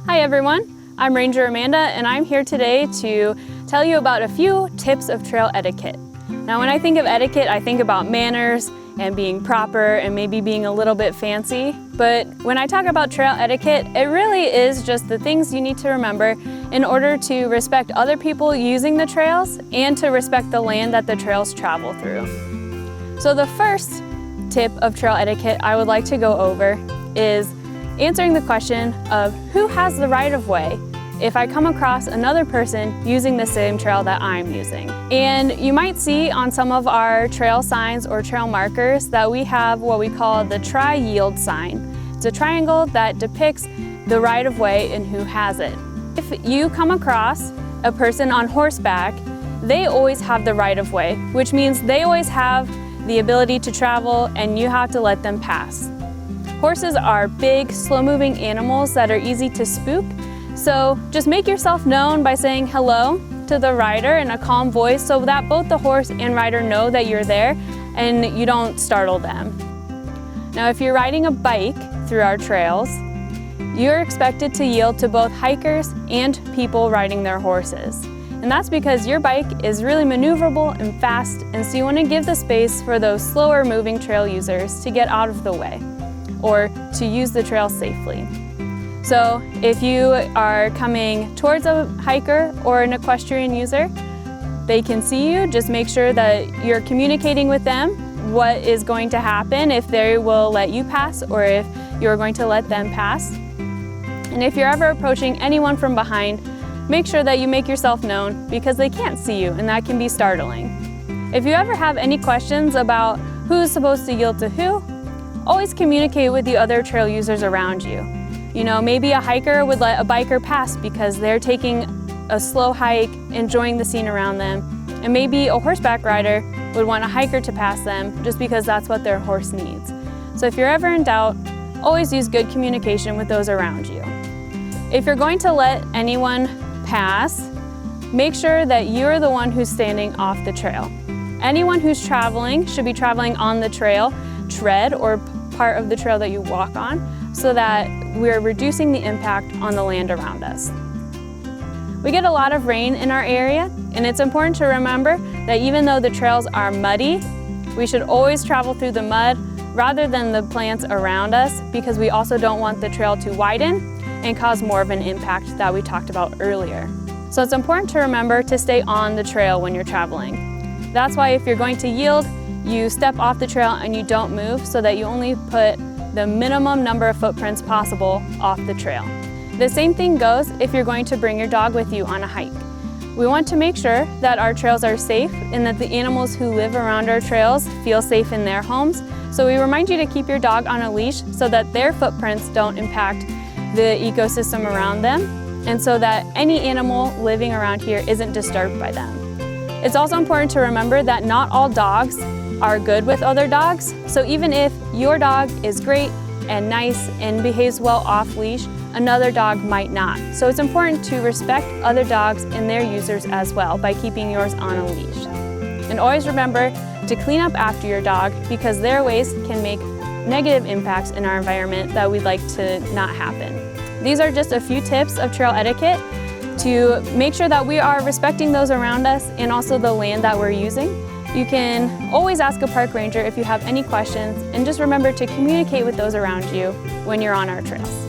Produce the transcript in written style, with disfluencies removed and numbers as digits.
Hi everyone, I'm Ranger Amanda and I'm here today to tell you about a few tips of trail etiquette. Now when I think of etiquette, I think about manners and being proper and maybe being a little bit fancy. But when I talk about trail etiquette, it really is just the things you need to remember in order to respect other people using the trails and to respect the land that the trails travel through. So the first tip of trail etiquette I would like to go over is answering the question of who has the right of way if I come across another person using the same trail that I'm using. And you might see on some of our trail signs or trail markers that we have what we call the tri-yield sign. It's a triangle that depicts the right of way and who has it. If you come across a person on horseback, they always have the right of way, which means they always have the ability to travel and you have to let them pass. Horses are big, slow-moving animals that are easy to spook, so just make yourself known by saying hello to the rider in a calm voice so that both the horse and rider know that you're there and you don't startle them. Now, if you're riding a bike through our trails, you're expected to yield to both hikers and people riding their horses. And that's because your bike is really maneuverable and fast, and so you want to give the space for those slower moving trail users to get out of the way or to use the trail safely. So if you are coming towards a hiker or an equestrian user, they can see you. Just make sure that you're communicating with them what is going to happen, if they will let you pass or if you're going to let them pass. And if you're ever approaching anyone from behind, make sure that you make yourself known because they can't see you and that can be startling. If you ever have any questions about who's supposed to yield to who, always communicate with the other trail users around you. You know, maybe a hiker would let a biker pass because they're taking a slow hike, enjoying the scene around them. And maybe a horseback rider would want a hiker to pass them just because that's what their horse needs. So if you're ever in doubt, always use good communication with those around you. If you're going to let anyone pass, make sure that you're the one who's standing off the trail. Anyone who's traveling should be traveling on the trail, tread, or part of the trail that you walk on, so that we're reducing the impact on the land around us. We get a lot of rain in our area, and it's important to remember that even though the trails are muddy, we should always travel through the mud rather than the plants around us, because we also don't want the trail to widen and cause more of an impact that we talked about earlier. So it's important to remember to stay on the trail when you're traveling. That's why if you're going to yield, you step off the trail and you don't move so that you only put the minimum number of footprints possible off the trail. The same thing goes if you're going to bring your dog with you on a hike. We want to make sure that our trails are safe and that the animals who live around our trails feel safe in their homes. So we remind you to keep your dog on a leash so that their footprints don't impact the ecosystem around them, and so that any animal living around here isn't disturbed by them. It's also important to remember that not all dogs are good with other dogs. So even if your dog is great and nice and behaves well off leash, another dog might not. So it's important to respect other dogs and their users as well by keeping yours on a leash. And always remember to clean up after your dog because their waste can make negative impacts in our environment that we'd like to not happen. These are just a few tips of trail etiquette to make sure that we are respecting those around us and also the land that we're using. You can always ask a park ranger if you have any questions, and just remember to communicate with those around you when you're on our trails.